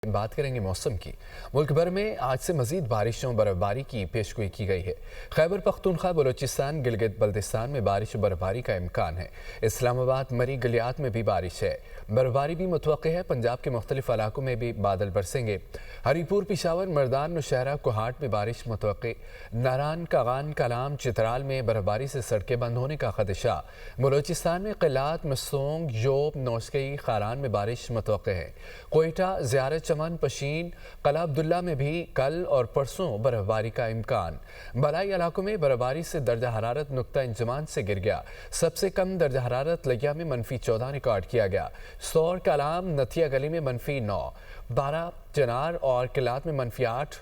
बात करेंगे मौसम की। मुल्क भर में आज से मजीद बारिशों बर्फबारी की पेशगोई की गई है। खैबर पख्तूनख्वा, बलोचिस्तान, गिलगित बल्तिस्तान में बारिश और बर्फबारी का इम्कान है। इस्लामाबाद, मरी, गलियात में भी बारिश है। बर्फबारी भी मुतवक्के है। पंजाब के मुख्तलिफ इलाकों में भी बादल बरसेंगे। हरीपुर, पिशावर, मर्दान, नौशहरा, कोहाट में बारिश मुतवक्के। नारान, कागान, कलाम, चित्राल में बर्फबारी से सड़कें बंद होने का खदशा। बलोचिस्तान में क़िलात, मसूंग, योब, नौशकई, खारान में बारिश मुतवक्के है। कोयटा, ज़ियारत, चमन, पशीन, कला अब्दुल्ला में भी कल और परसों बर्फबारी का इम्कान। बलाई इलाकों में बर्फबारी से दर्जा हरारत नुक्ता इंजमान से गिर गया। सबसे कम दर्जा हरारत लिया में -14 रिकॉर्ड किया गया। सौर, कलाम, नथिया गली में -9, 12 चनार और किलात में -8,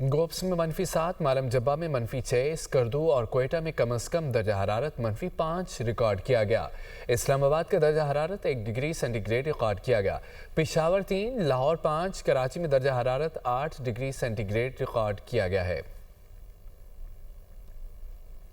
गोप्स में -7, मालम जब्बा में -6, स्कर्दू और कोयटा में कम अज़ कम दर्जा हरारत -5 रिकॉर्ड किया गया। इस्लामाबाद का दर्जा हरारत 1 डिग्री सेंटीग्रेड रिकॉर्ड किया गया। पेशावर 3, लाहौर 5, कराची में दर्जा हरारत 8 डिग्री सेंटीग्रेड रिकॉर्ड किया गया है।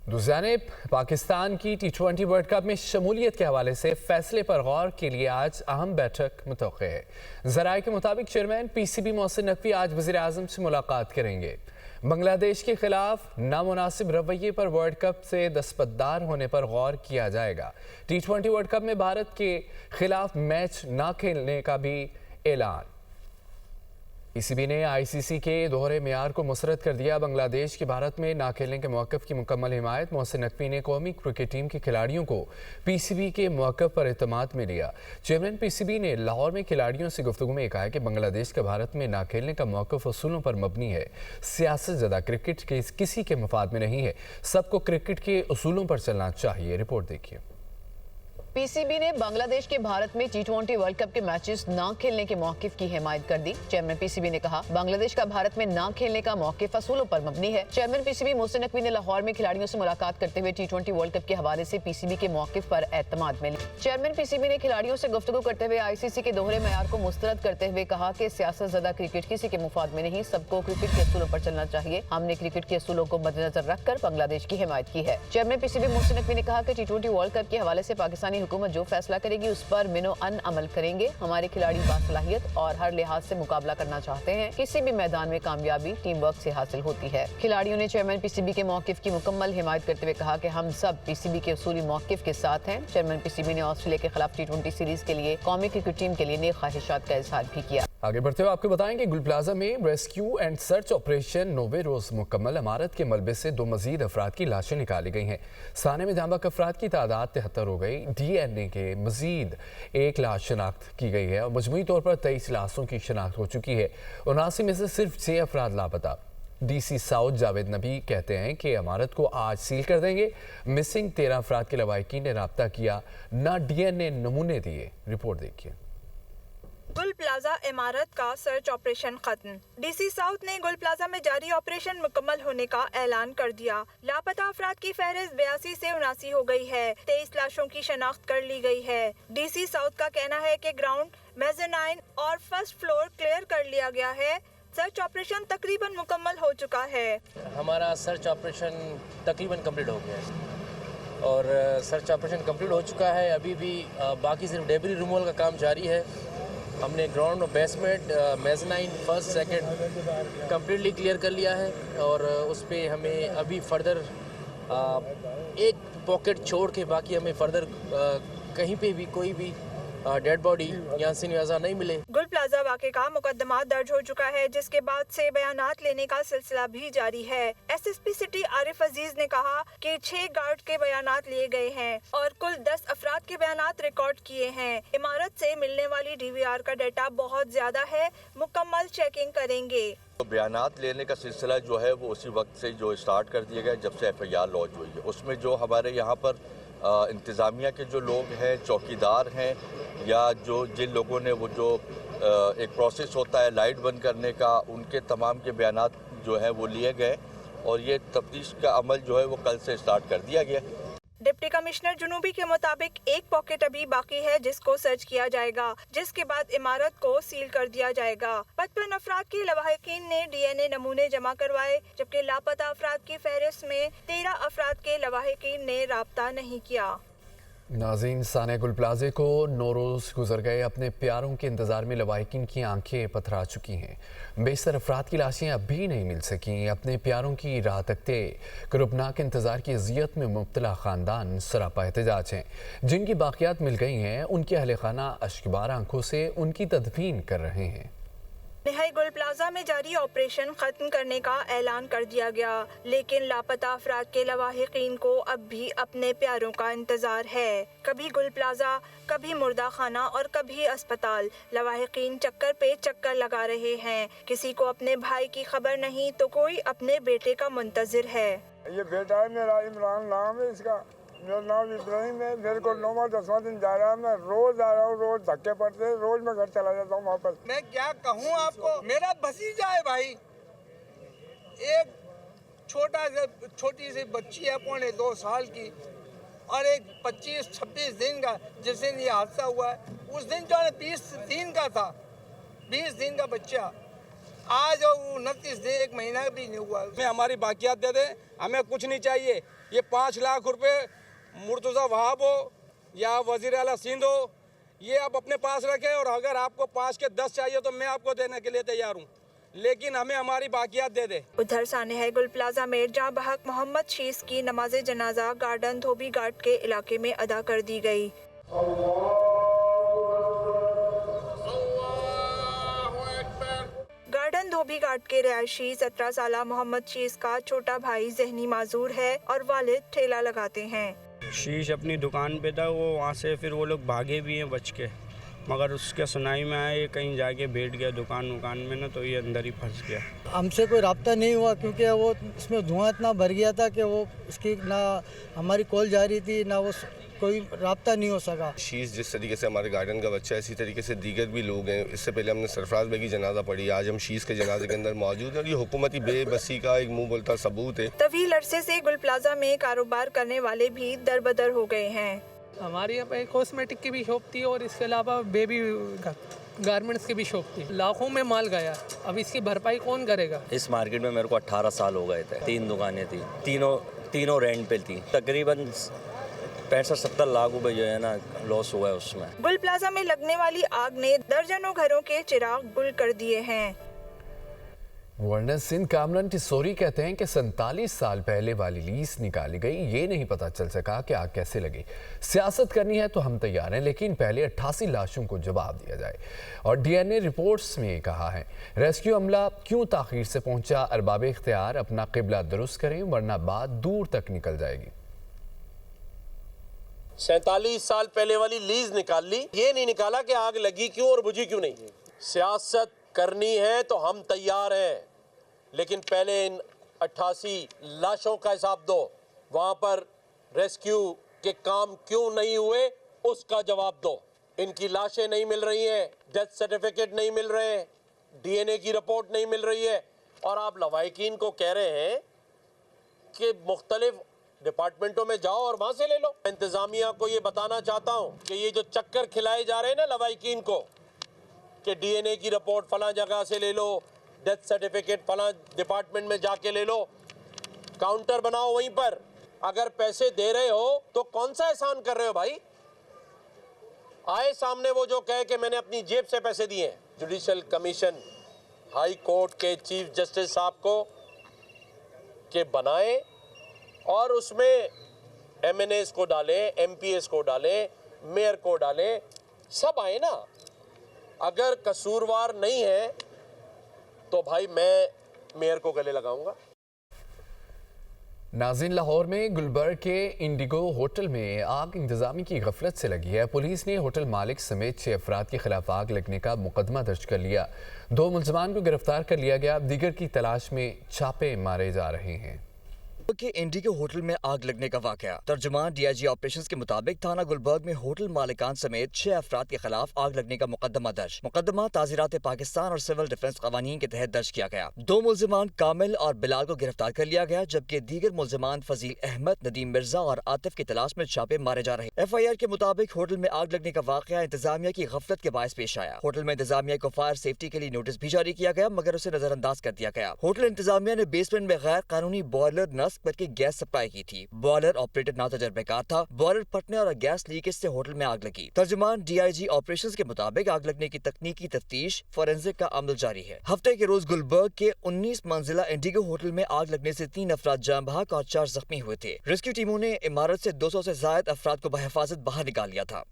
दूसरी जानिब पाकिस्तान की T20 वर्ल्ड कप में शमूलियत के हवाले से फैसले पर गौर के लिए आज अहम बैठक मुतवक्के है। ज़राए के मुताबिक चेयरमैन PCB मोहसिन नकवी आज वज़ीर आज़म से मुलाकात करेंगे। बांग्लादेश के खिलाफ नामुनासिब रवैये पर वर्ल्ड कप से दस्तबरदार होने पर गौर किया जाएगा। T20 वर्ल्ड कप में भारत के खिलाफ मैच न खेलने का भी ऐलान। PCB ने ICC के दोहरे मेयार को मुस्तरद कर दिया। बांग्लादेश के भारत में ना खेलने के मौक़िफ़ की मुकम्मल हिमायत। मोहसिन नकवी ने कौमी क्रिकेट टीम के खिलाड़ियों को PCB के मौक़िफ़ पर एतमाद में लिया। चेयरमैन PCB ने लाहौर में खिलाड़ियों से गुफ्तगू में कहा कि बांग्लादेश का भारत में ना खेलने का मौक़िफ़ असूलों पर मबनी है। सियासत ज़दा क्रिकेट के किसी के मफाद में नहीं है। सबको क्रिकेट के असूलों पर चलना चाहिए। रिपोर्ट देखिए। PCB ने बांग्लादेश के भारत में T20 वर्ल्ड कप के मैचेस ना खेलने के मौक़िफ़ की हिमायत कर दी। चेयरमैन PCB ने कहा, बांग्लादेश का भारत में ना खेलने का मौक़िफ़ असूलों पर मबनी है। चेयरमैन PCB मोहसिन नकवी ने लाहौर में खिलाड़ियों से मुलाकात करते हुए T20 वर्ल्ड कप के हवाले से PCB के मौक़िफ़ पर एतमाद में लिया। चेयरमैन PCB ने खिलाड़ियों से गुफ्तगू करते हुए ICC के दोहरे मेयार को मुस्तरद करते हुए कहा कि सियासत ज़दा क्रिकेट किसी के मुफाद में नहीं, सबको क्रिकेट के असूलों पर चलना चाहिए। हमने क्रिकेट के असूलों को मद्देनजर रखकर बांग्लादेश की हिमायत की है। चेयरमैन PCB मोहसिन नकवी ने कहा कि T20 वर्ल्ड कप के हवाले से पाकिस्तानी हुकूमत जो फैसला करेगी उस पर मिनो अन अमल करेंगे। हमारे खिलाड़ी बासलाहियत और हर लिहाज से मुकाबला करना चाहते हैं। किसी भी मैदान में कामयाबी टीम वर्क से हासिल होती है। खिलाड़ियों ने चेयरमैन PCB के मौक़िफ़ की मुकम्मल हिमायत करते हुए कहा कि हम सब PCB के उसूली मौक़िफ़ के साथ हैं। चेयरमैन PCB ने ऑस्ट्रेलिया के खिलाफ T20 सीरीज के लिए कौमी क्रिकेट टीम के लिए नेक ख्वाहिशात का इजहार भी किया। आगे बढ़ते हुए आपको बताएंगे गुल प्लाजा में रेस्क्यू एंड सर्च ऑपरेशन 9वें रोज मुकम्मल। इमारत के मलबे से 2 मजीद अफराद की लाशें निकाली गई हैं। साने में जांबक अफराद की तादाद 73 हो गई। DNA के मजीद 1 लाश शनाख्त की गई है और मजमूई तौर पर 23 लाशों की शनाख्त हो चुकी है। 79 में से सिर्फ 6 अफराद लापता। DC साउथ जावेद नबी कहते हैं कि इमारत को आज सील कर देंगे। मिसिंग 13 अफराद के लवाहिकीन ने रब्ता किया, ना DNA नमूने दिए। रिपोर्ट देखिए। गुल प्लाजा इमारत का सर्च ऑपरेशन खत्म। DC साउथ ने गुल प्लाजा में जारी ऑपरेशन मुकम्मल होने का ऐलान कर दिया। लापता अफराद की फहरिस्त 82 से 79 हो गई है। 23 लाशों की शनाख्त कर ली गई है। DC साउथ का कहना है कि ग्राउंड, मेज़नाइन और फर्स्ट फ्लोर क्लियर कर लिया गया है। सर्च ऑपरेशन तकरीबन मुकम्मल हो चुका है। हमारा सर्च ऑपरेशन तकरीबन कंप्लीट हो गया है और सर्च ऑपरेशन कंप्लीट हो चुका है। अभी भी बाकी सिर्फ डेब्री रिमूवल का काम जारी है। हमने ग्राउंड और basement, mezzanine, first, second completely clear कर लिया है और उस पर हमें अभी फर्दर एक पॉकेट छोड़ के बाकी हमें फर्दर कहीं पे भी कोई भी डेड बॉडी यहाँ से नज़र नहीं मिले। गुल प्लाजा वाक़े का मुकदमा दर्ज हो चुका है, जिसके बाद से बयानात लेने का सिलसिला भी जारी है। SSP सिटी आरिफ अजीज ने कहा कि 6 गार्ड के बयानात लिए गए हैं और कुल 10 अफराद के बयानात रिकॉर्ड किए हैं। इमारत से मिलने वाली DVR का डाटा बहुत ज्यादा है, मुकम्मल चेकिंग करेंगे। तो बयानात लेने का सिलसिला जो है वो उसी वक्त से जो स्टार्ट कर दिया गया जब से FIR लॉन्च हुई है। उसमें जो हमारे यहाँ पर इंतज़ामिया के जो लोग हैं, चौकीदार हैं या जिन लोगों ने वो जो एक प्रोसेस होता है लाइट बंद करने का, उनके तमाम के बयानात जो है वो लिए गए और ये तफ्तीश का अमल जो है वो कल से स्टार्ट कर दिया गया। डिप्टी कमिश्नर जुनूबी के मुताबिक एक पॉकेट अभी बाकी है जिसको सर्च किया जाएगा, जिसके बाद इमारत को सील कर दिया जाएगा। 55 अफराद के लवाहिकीन ने DNA नमूने जमा करवाए, जबकि लापता अफराद की फहरिस्त में 13 अफराद के लवाहिकीन ने राब्ता नहीं किया। नाज़रीन, साने गुल प्लाजे को 9 रोज़ गुजर गए। अपने प्यारों के इंतज़ार में लवाहिकीन की आंखें पथरा चुकी हैं। बेशतर अफराद की लाशें अब भी नहीं मिल सकीं। अपने प्यारों की राह तकते करबनाक इंतज़ार की अजियत में मुब्तला ख़ानदान सरापा एहतजाज हैं। जिनकी बाक़ियात मिल गई हैं, उनके अहल खाना अश्कबार आंखों से उनकी तदफीन कर रहे हैं। निहाई गुल प्लाजा में जारी ऑपरेशन खत्म करने का ऐलान कर दिया गया, लेकिन लापता अफराद के लवाहिकीन को अब भी अपने प्यारों का इंतजार है। कभी गुल प्लाजा, कभी मुर्दा खाना और कभी अस्पताल। लवाहिकीन चक्कर पे चक्कर लगा रहे हैं। किसी को अपने भाई की खबर नहीं तो कोई अपने बेटे का मुंतजिर है। ये बेटा है मेरा, इमरान नाम है इसका। मेरा नाम इब्राहिम है। मेरे को 9वां 10वां दिन जा रहा है। मैं रोज आ रहा हूँ, रोज धक्के पड़ते हैं, रोज मैं घर चला जाता हूँ वापस। मैं क्या कहूँ आपको, मेरा भतीजा है भाई। एक छोटी सी बच्ची है 2.25 साल की, और एक 25-26 दिन का जिस दिन ये हादसा हुआ है, उस दिन जो है 20 दिन का था, 20 दिन का बच्चा। आज 29 दिन, 1 महीना भी नहीं हुआ। हमें हमारी बाकियात दे दे, हमें कुछ नहीं चाहिए। ये 5 लाख रुपए मुर्तज़ा वहाब हो या वज़ीर आला सिंध हो, ये आप अपने पास रखें, और अगर आपको 5 के 10 चाहिए तो मैं आपको देने के लिए तैयार हूँ, लेकिन हमें हमारी बाकियात दे दे। उधर सानेह गुल प्लाजा में जहाँ बहक मोहम्मद शीस की नमाज जनाजा गार्डन धोबी घाट के इलाके में अदा कर दी गई। गार्डन धोबी घाट के रहायशी 17 साला मोहम्मद शीस का छोटा भाई ज़हनी माजूर है और वालिद ठेला लगाते हैं। शीश अपनी दुकान पे था, वो वहाँ से फिर वो लोग भागे भी हैं बच के, मगर उसके सुनाई में आया ये कहीं जाके बैठ गया दुकान में ना, तो ये अंदर ही फंस गया। हमसे कोई राब्ता नहीं हुआ, क्योंकि वो इसमें धुआं इतना भर गया था कि वो उसकी ना हमारी कॉल जा रही थी, ना वो कोई राब्ता नहीं हो सका। शीश जिस तरीके से हमारे गार्डन का बच्चा है, इसी तरीके से दीगर भी लोग हैं। इससे पहले हमने सरफराज भाई की जनाजा पढ़ी, आज हम शीश के जनाजे के अंदर मौजूद हैं। और ये हुकूमती बेबसी का एक मुंह बोलता सबूत है। तवील अरसे से गुल प्लाजा में कारोबार करने वाले भी दरबदर हो गए हैं। हमारी यहाँ पे कॉस्मेटिक की भी शॉप थी और इसके अलावा बेबी गारमेंट्स की भी शॉप थी। लाखों में माल गया, अब इसकी भरपाई कौन करेगा? इस मार्केट में मेरे को 18 साल हो गए थे। 3 दुकानें थी, तीनों रेंट पे थी। तकरीबन 65-70 लाख रुपए जो है ना लॉस हुआ है उसमें। गुल प्लाजा में लगने वाली आग ने दर्जनों घरों के चिराग गुल कर दिए हैं। गवर्नर सिंध कामरान टिसोरी कहते हैं कि 47 साल पहले वाली लीज निकाली गई, ये नहीं पता चल सका कि आग कैसे लगी। सियासत करनी है तो हम तैयार हैं, लेकिन पहले 88 लाशों को जवाब दिया जाए। और डीएनए रिपोर्ट्स में कहा है, रेस्क्यू अमला क्यों ताखीर से पहुंचा, अरबाब इख्तियार अपना किबला दुरुस्त करें वरना बात दूर तक निकल जाएगी। 47 साल पहले वाली लीज निकाल ली, ये नहीं निकाला कि आग लगी क्यों और बुझी क्यों नहीं। सियासत करनी है तो हम तैयार हैं, लेकिन पहले इन 88 लाशों का हिसाब दो। वहां पर रेस्क्यू के काम क्यों नहीं हुए उसका जवाब दो। इनकी लाशें नहीं मिल रही हैं, डेथ सर्टिफिकेट नहीं मिल रहे हैं, डीएनए की रिपोर्ट नहीं मिल रही है, और आप लवाहिकीन को कह रहे हैं कि मुख्तलिफ डिपार्टमेंटों में जाओ और वहां से ले लो। इंतजामिया को ये बताना चाहता हूं कि ये जो चक्कर खिलाए जा रहे हैं ना लवाहिकीन को, कि डीएनए की रिपोर्ट फलां जगह से ले लो, डेथ सर्टिफिकेट फलां डिपार्टमेंट में जाके ले लो, काउंटर बनाओ वहीं पर। अगर पैसे दे रहे हो तो कौन सा एहसान कर रहे हो भाई? आए सामने वो जो कहे कि मैंने अपनी जेब से पैसे दिए हैं। जुडिशल कमीशन हाई कोर्ट के चीफ जस्टिस साहब को के बनाए और उसमें एमएनएस को डालें, एमपीएस को डालें, मेयर को डालें, सब आए ना। अगर कसूरवार नहीं है तो भाई मैं मेयर को गले लगाऊंगा। नाज़रीन, लाहौर में गुलबर्ग के इंडिगो होटल में आग इंतजामी की गफलत से लगी है। पुलिस ने होटल मालिक समेत 6 अफराद के खिलाफ आग लगने का मुकदमा दर्ज कर लिया। 2 मुलजमान को गिरफ्तार कर लिया गया, दीगर की तलाश में छापे मारे जा रहे हैं। के इंडिगो होटल में आग लगने का वाकया। तर्जुमान डीआईजी ऑपरेशंस के मुताबिक थाना गुलबर्ग में होटल मालिकान समेत 6 अफराद के खिलाफ आग लगने का मुकदमा दर्ज। मुकदमा ताज़ीरात पाकिस्तान और सिविल डिफेंस कवानीन के तहत दर्ज किया गया। 2 मुलजमान कामिल और बिलाल को गिरफ्तार कर लिया गया, जबकि दीगर मुलजमान फजील अहमद, नदीम मिर्जा और आतिफ की तलाश में छापे मारे जा रहे। FIR के मुताबिक होटल में आग लगने का वाकया इंतजामिया की गफलत के बायस पेश आया। होटल में इंतजामिया को फायर सेफ्टी के लिए नोटिस भी जारी किया गया, मगर उसे नजरअंदाज कर दिया गया। होटल इंतजामिया ने बेसमेंट में गैर कानूनी बॉयलर नस्ब भर की गैस सप्लाई की थी। बॉयलर ऑपरेटर नातजुर्बेकार था। बॉयलर फटने और गैस लीकेज से होटल में आग लगी। तर्जुमान DIG ऑपरेशंस के मुताबिक आग लगने की तकनीकी तफ्तीश फोरेंसिक का अमल जारी है। हफ्ते के रोज गुलबर्ग के 19 मंजिला इंडिगो होटल में आग लगने से 3 अफराद जान बहक और 4 जख्मी हुए थे। रेस्क्यू टीमों ने इमारत से 200 से ज्यादा अफराद को बहिफाजत बाहर निकाल लिया था।